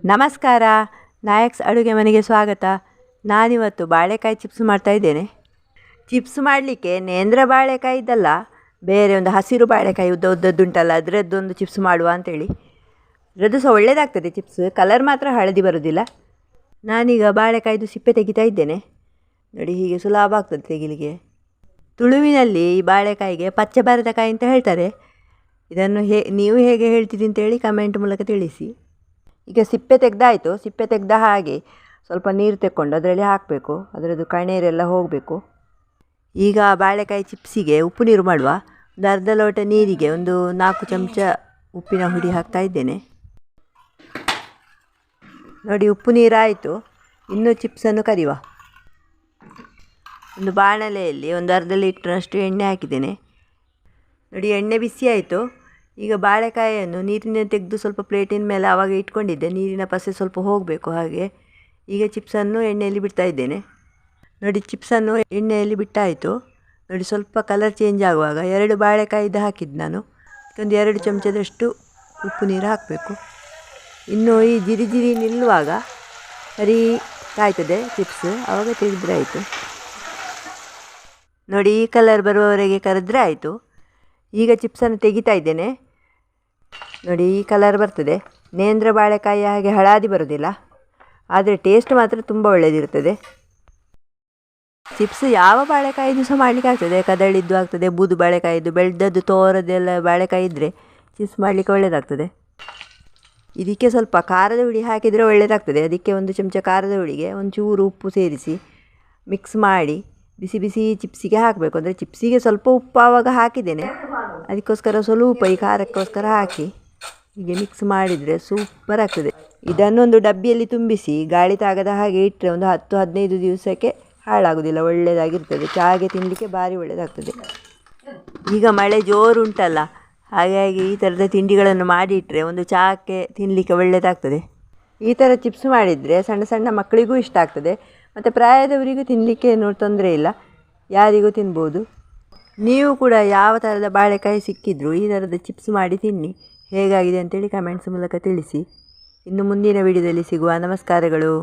ನಮಸ್ಕಾರ, ನಾಯಕ್ಸ್ ಅಡುಗೆ ಮನೆಗೆ ಸ್ವಾಗತ. ನಾನಿವತ್ತು ಬಾಳೆಕಾಯಿ ಚಿಪ್ಸ್ ಮಾಡ್ತಾಯಿದ್ದೇನೆ. ಚಿಪ್ಸ್ ಮಾಡಲಿಕ್ಕೆ ನೇಂದ್ರ ಬಾಳೆಕಾಯಿ ಇದ್ದಲ್ಲ, ಬೇರೆ ಒಂದು ಹಸಿರು ಬಾಳೆಕಾಯಿ ಉದ್ದದ್ದುಂಟಲ್ಲ, ಅದರದ್ದೊಂದು ಚಿಪ್ಸ್ ಮಾಡುವ ಅಂಥೇಳಿ. ಅದರದ್ದು ಸಹ ಒಳ್ಳೆಯದಾಗ್ತದೆ ಚಿಪ್ಸ್, ಕಲರ್ ಮಾತ್ರ ಹಳದಿ ಬರೋದಿಲ್ಲ. ನಾನೀಗ ಬಾಳೆಕಾಯ್ದು ಸಿಪ್ಪೆ ತೆಗಿತಾ ಇದ್ದೇನೆ. ನೋಡಿ, ಹೀಗೆ ಸುಲಭ ಆಗ್ತದೆ ತೆಗಿಲಿಕ್ಕೆ. ತುಳುವಿನಲ್ಲಿ ಈ ಬಾಳೆಕಾಯಿಗೆ ಪಚ್ಚೆ ಬಾರದಕಾಯಿ ಅಂತ ಹೇಳ್ತಾರೆ. ಇದನ್ನು ನೀವು ಹೇಗೆ ಹೇಳ್ತೀರಿ ಅಂತೇಳಿ ಕಮೆಂಟ್ ಮೂಲಕ ತಿಳಿಸಿ. ಈಗ ಸಿಪ್ಪೆ ತೆಗೆದಾಯಿತು. ಸಿಪ್ಪೆ ತೆಗೆದ ಹಾಗೆ ಸ್ವಲ್ಪ ನೀರು ತೆಕ್ಕೊಂಡು ಅದರಲ್ಲಿ ಹಾಕಬೇಕು, ಅದರದ್ದು ಕಣ್ಣೀರೆಲ್ಲ ಹೋಗಬೇಕು. ಈಗ ಬಾಳೆಕಾಯಿ ಚಿಪ್ಸಿಗೆ ಉಪ್ಪು ನೀರು ಮಾಡುವ. ಒಂದು ಅರ್ಧ ಲೋಟ ನೀರಿಗೆ ಒಂದು 4 ಚಮಚ ಉಪ್ಪಿನ ಹುಡಿ ಹಾಕ್ತಾ ಇದ್ದೇನೆ. ನೋಡಿ, ಉಪ್ಪು ನೀರಾಯಿತು. ಇನ್ನೂ ಚಿಪ್ಸನ್ನು ಕರಿಯುವ. ಒಂದು ಬಾಣಲೆಯಲ್ಲಿ ಒಂದು ಅರ್ಧ ಲೀಟ್ರಷ್ಟು ಎಣ್ಣೆ ಹಾಕಿದ್ದೇನೆ. ನೋಡಿ, ಎಣ್ಣೆ ಬಿಸಿ ಆಯಿತು. ಈಗ ಬಾಳೆಕಾಯಿಯನ್ನು ನೀರಿನ ತೆಗೆದು ಸ್ವಲ್ಪ ಪ್ಲೇಟಿನ ಮೇಲೆ ಆವಾಗ ಇಟ್ಕೊಂಡಿದ್ದೆ, ನೀರಿನ ಪಸೆ ಸ್ವಲ್ಪ ಹೋಗಬೇಕು. ಹಾಗೆ ಈಗ ಚಿಪ್ಸನ್ನು ಎಣ್ಣೆಯಲ್ಲಿ ಬಿಡ್ತಾ ಇದ್ದೇನೆ. ನೋಡಿ, ಚಿಪ್ಸನ್ನು ಎಣ್ಣೆಯಲ್ಲಿ ಬಿಟ್ಟಾಯಿತು. ನೋಡಿ, ಸ್ವಲ್ಪ ಕಲರ್ ಚೇಂಜ್ ಆಗುವಾಗ 2 ಬಾಳೆಕಾಯಿದ್ದು ಹಾಕಿದ್ದು ನಾನು. ಒಂದು 2 ಚಮಚದಷ್ಟು ಉಪ್ಪು ನೀರು ಹಾಕಬೇಕು. ಇನ್ನು ಈ ಜಿರಿ ನಿಲ್ಲುವಾಗ ಸರಿ ಕಾಯ್ತದೆ ಚಿಪ್ಸ್, ಆವಾಗ ತೆಗೆದ್ರೆ ಆಯಿತು. ನೋಡಿ, ಈ ಕಲರ್ ಬರುವವರೆಗೆ ಕರೆದ್ರೆ ಆಯಿತು. ಈಗ ಚಿಪ್ಸನ್ನು ತೆಗಿತಾ ಇದ್ದೇನೆ. ನೋಡಿ, ಈ ಕಲರ್ ಬರ್ತದೆ. ನೇಂದ್ರ ಬಾಳೆಕಾಯಿ ಹಾಗೆ ಹಳದಿ ಬರೋದಿಲ್ಲ, ಆದರೆ ಟೇಸ್ಟ್ ಮಾತ್ರ ತುಂಬ ಒಳ್ಳೆಯದಿರ್ತದೆ. ಚಿಪ್ಸ್ ಯಾವ ಬಾಳೆಕಾಯಿದು ಸಹ ಮಾಡಲಿಕ್ಕೆ ಆಗ್ತದೆ. ಕದಳಿದ್ದು ಆಗ್ತದೆ, ಬೂದು ಬಾಳೆಕಾಯಿದ್ದು, ಬೆಳೆದದ್ದು ತೋರದೆಲ್ಲ ಬಾಳೆಕಾಯಿ ಇದ್ದರೆ ಚಿಪ್ಸ್ ಮಾಡಲಿಕ್ಕೆ ಒಳ್ಳೆಯದಾಗ್ತದೆ. ಇದಕ್ಕೆ ಸ್ವಲ್ಪ ಖಾರದ ಹುಡಿ ಹಾಕಿದರೆ ಒಳ್ಳೆಯದಾಗ್ತದೆ. ಅದಕ್ಕೆ 1 ಚಮಚ ಖಾರದ ಹುಡಿಗೆ ಒಂಚೂರು ಉಪ್ಪು ಸೇರಿಸಿ ಮಿಕ್ಸ್ ಮಾಡಿ ಬಿಸಿ ಬಿಸಿ ಚಿಪ್ಸಿಗೆ ಹಾಕಬೇಕು. ಅಂದರೆ ಚಿಪ್ಸಿಗೆ ಸ್ವಲ್ಪ ಉಪ್ಪು ಆವಾಗ ಹಾಕಿದ್ದೇನೆ, ಅದಕ್ಕೋಸ್ಕರ ಸ್ವಲ್ಪ ಈ ಖಾರಕ್ಕೋಸ್ಕರ ಹಾಕಿ ಹೀಗೆ ಮಿಕ್ಸ್ ಮಾಡಿದರೆ ಸೂಪರ್ ಆಗ್ತದೆ. ಇದನ್ನೊಂದು ಡಬ್ಬಿಯಲ್ಲಿ ತುಂಬಿಸಿ ಗಾಳಿ ತಾಗದ ಹಾಗೆ ಇಟ್ಟರೆ ಒಂದು 10-15 ದಿವಸಕ್ಕೆ ಹಾಳಾಗೋದಿಲ್ಲ, ಒಳ್ಳೆಯದಾಗಿರ್ತದೆ. ಚಾಗೆ ತಿನ್ನಲಿಕ್ಕೆ ಭಾರಿ ಒಳ್ಳೆಯದಾಗ್ತದೆ. ಈಗ ಮಳೆ ಜೋರು ಉಂಟಲ್ಲ, ಹಾಗಾಗಿ ಈ ಥರದ ತಿಂಡಿಗಳನ್ನು ಮಾಡಿಟ್ಟರೆ ಒಂದು ಚಾಕ್ಕೆ ತಿನ್ನಲಿಕ್ಕೆ ಒಳ್ಳೆಯದಾಗ್ತದೆ. ಈ ಥರ ಚಿಪ್ಸ್ ಮಾಡಿದರೆ ಸಣ್ಣ ಸಣ್ಣ ಮಕ್ಕಳಿಗೂ ಇಷ್ಟ ಆಗ್ತದೆ, ಮತ್ತು ಪ್ರಾಯದವರಿಗೂ ತಿನ್ನಲಿಕ್ಕೆ ತೊಂದರೆ ಇಲ್ಲ, ಯಾರಿಗೂ ತಿನ್ಬೋದು. ನೀವು ಕೂಡ ಯಾವ ಥರದ ಬಾಳೆಕಾಯಿ ಸಿಕ್ಕಿದ್ರು ಈ ಥರದ ಚಿಪ್ಸ್ ಮಾಡಿ ತಿನ್ನಿ. ಹೇಗಾಗಿದೆ ಅಂತೇಳಿ ಕಮೆಂಟ್ಸ್ ಮೂಲಕ ತಿಳಿಸಿ. ಇನ್ನು ಮುಂದಿನ ವಿಡಿಯೋದಲ್ಲಿ ಸಿಗುವ. ನಮಸ್ಕಾರಗಳು.